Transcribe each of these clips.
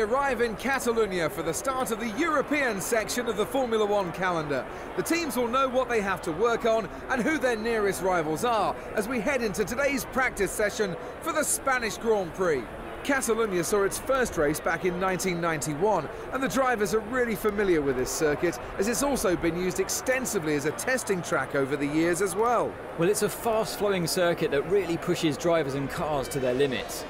arrive in Catalonia for the start of the European section of the Formula One calendar. The teams will know what they have to work on and who their nearest rivals are as we head into today's practice session for the Spanish Grand Prix. Catalonia saw its first race back in 1991, and the drivers are really familiar with this circuit, as it's also been used extensively as a testing track over the years as well. Well, it's a fast-flowing circuit that really pushes drivers and cars to their limits.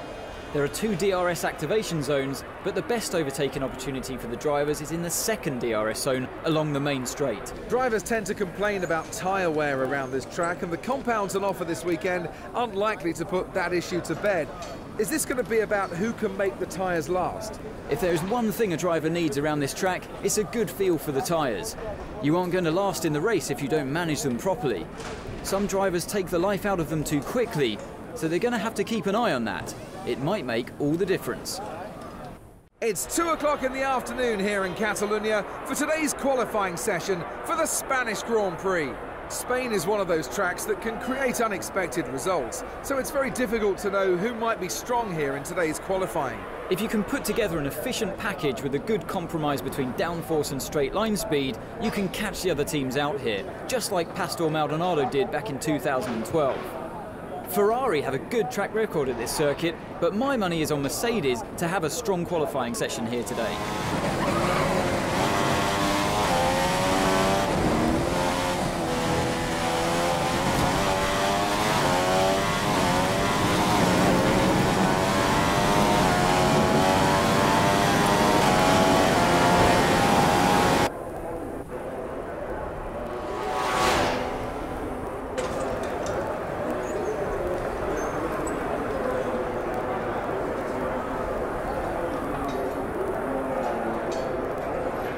There are 2 DRS activation zones, but the best overtaking opportunity for the drivers is in the second DRS zone along the main straight. Drivers tend to complain about tyre wear around this track, and the compounds on offer this weekend aren't likely to put that issue to bed. Is this going to be about who can make the tyres last? If there's one thing a driver needs around this track, it's a good feel for the tyres. You aren't going to last in the race if you don't manage them properly. Some drivers take the life out of them too quickly, so they're going to have to keep an eye on that. It might make all the difference. It's 2 o'clock in the afternoon here in Catalonia for today's qualifying session for the Spanish Grand Prix. Spain is one of those tracks that can create unexpected results, so it's very difficult to know who might be strong here in today's qualifying. If you can put together an efficient package with a good compromise between downforce and straight line speed, you can catch the other teams out here, just like Pastor Maldonado did back in 2012. Ferrari have a good track record at this circuit, but my money is on Mercedes to have a strong qualifying session here today.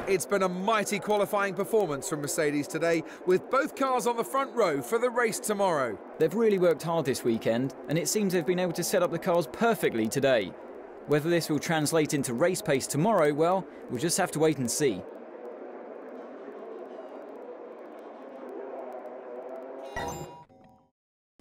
It's been a mighty qualifying performance from Mercedes today, with both cars on the front row for the race tomorrow. They've really worked hard this weekend, and it seems they've been able to set up the cars perfectly today. Whether this will translate into race pace tomorrow, well, we'll just have to wait and see.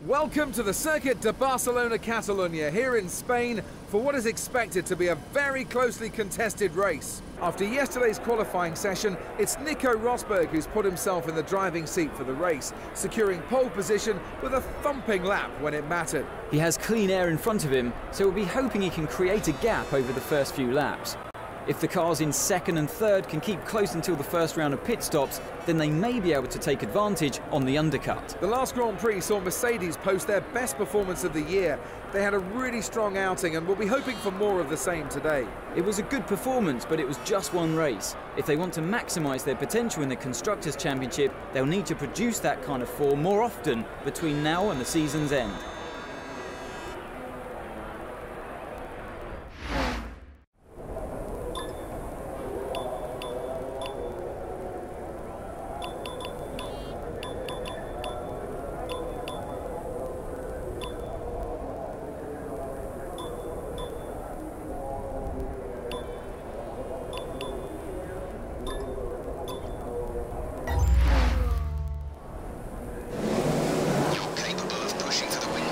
Welcome to the Circuit de Barcelona Catalunya here in Spain for what is expected to be a very closely contested race. After yesterday's qualifying session, it's Nico Rosberg who's put himself in the driving seat for the race, securing pole position with a thumping lap when it mattered. He has clean air in front of him, so we'll be hoping he can create a gap over the first few laps. If the cars in second and third can keep close until the first round of pit stops, then they may be able to take advantage on the undercut. The last Grand Prix saw Mercedes post their best performance of the year. They had a really strong outing and will be hoping for more of the same today. It was a good performance, but it was just one race. If they want to maximise their potential in the Constructors' Championship, they'll need to produce that kind of form more often between now and the season's end. Capable of pushing for the win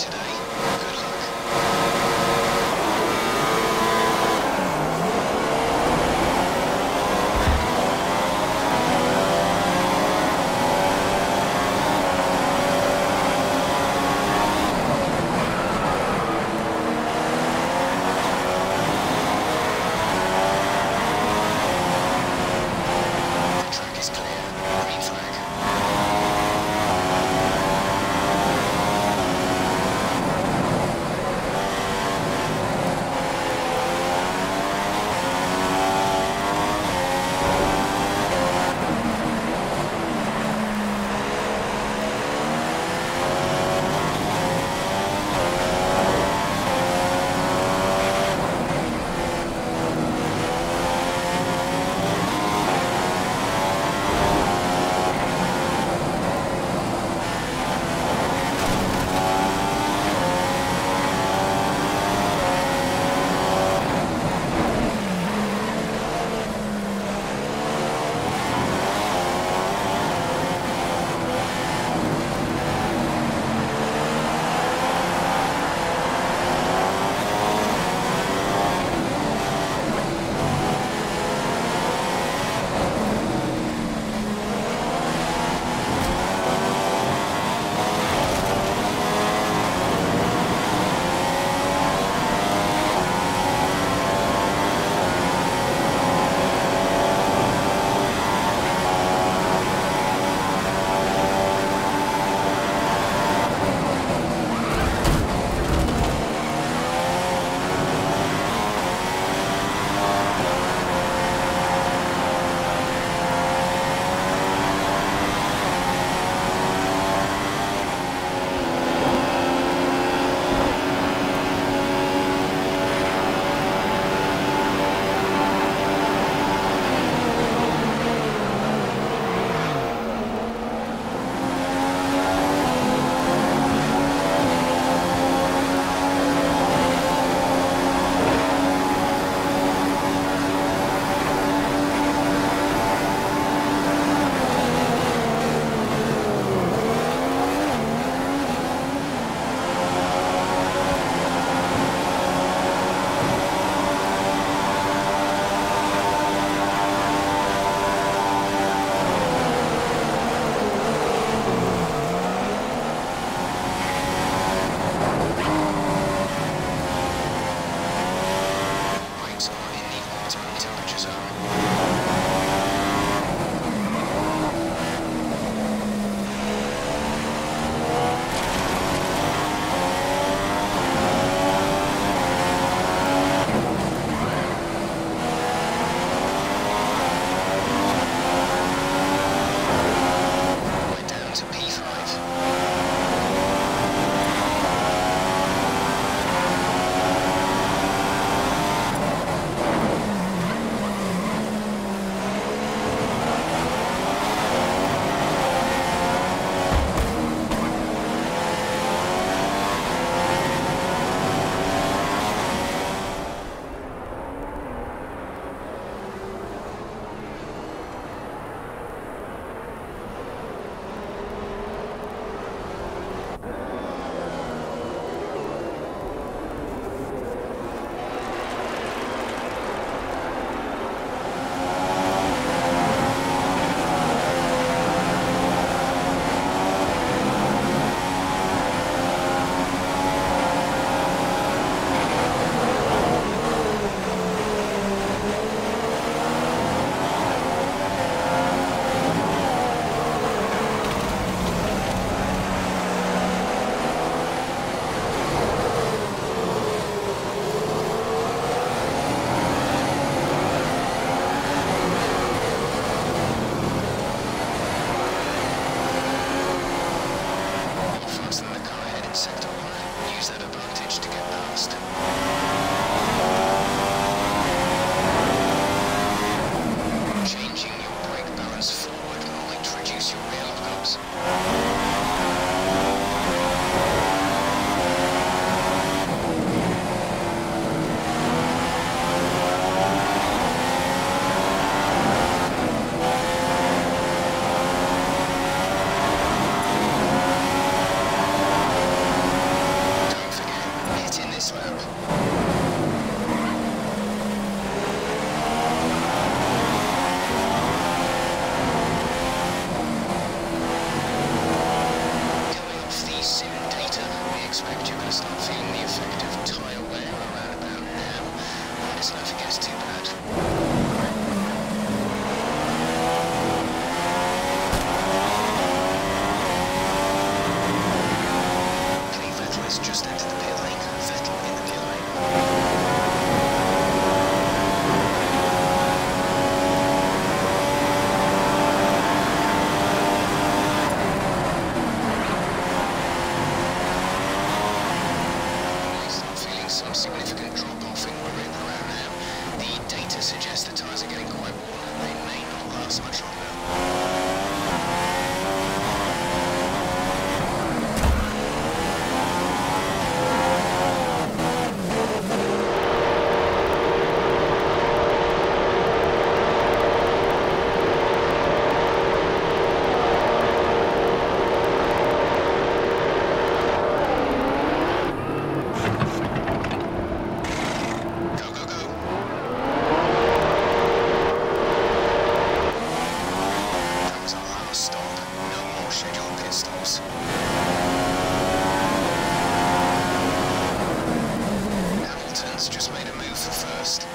significant drop-off in grip around now. The data suggests the tyres are getting quite worn. They may not last much longer. Hamilton's just made a move for first.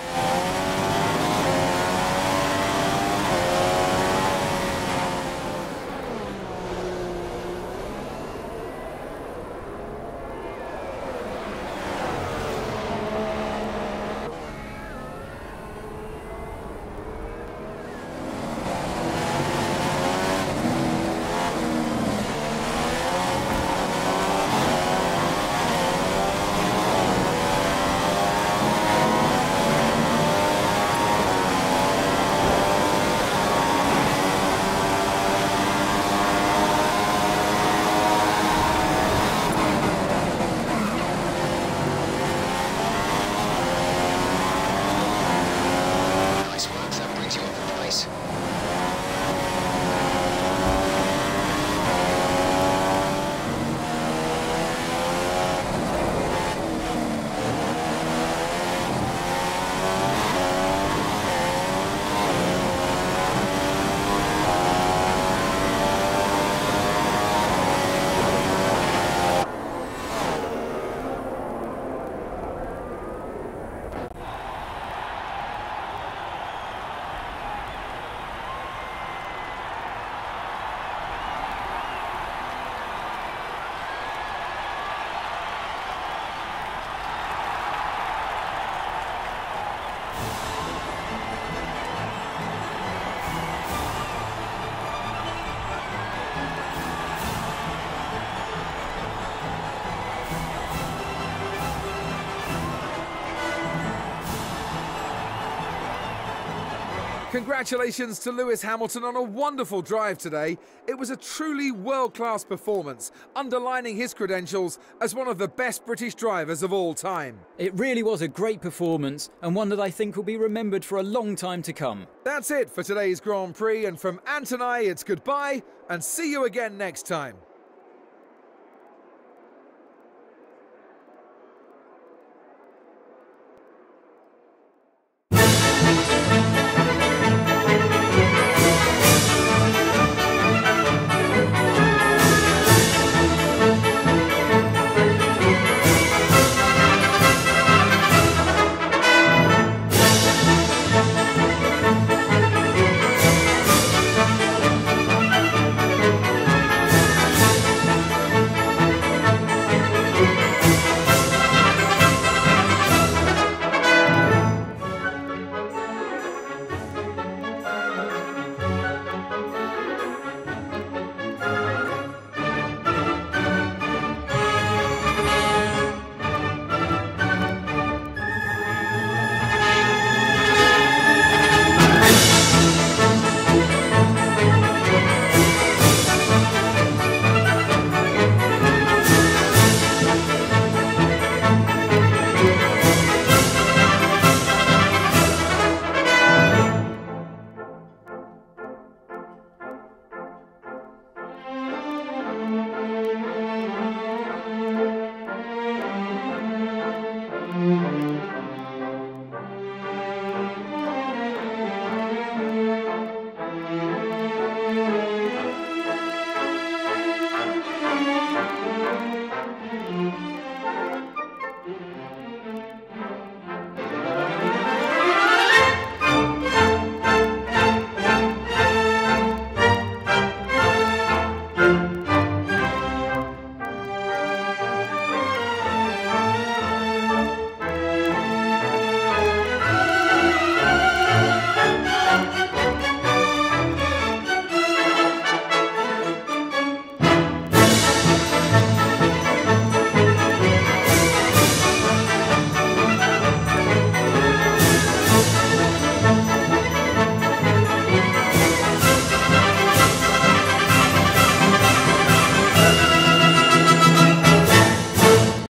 Congratulations to Lewis Hamilton on a wonderful drive today. It was a truly world-class performance, underlining his credentials as one of the best British drivers of all time. It really was a great performance, and one that I think will be remembered for a long time to come. That's it for today's Grand Prix, and from Ant and I, it's goodbye and see you again next time.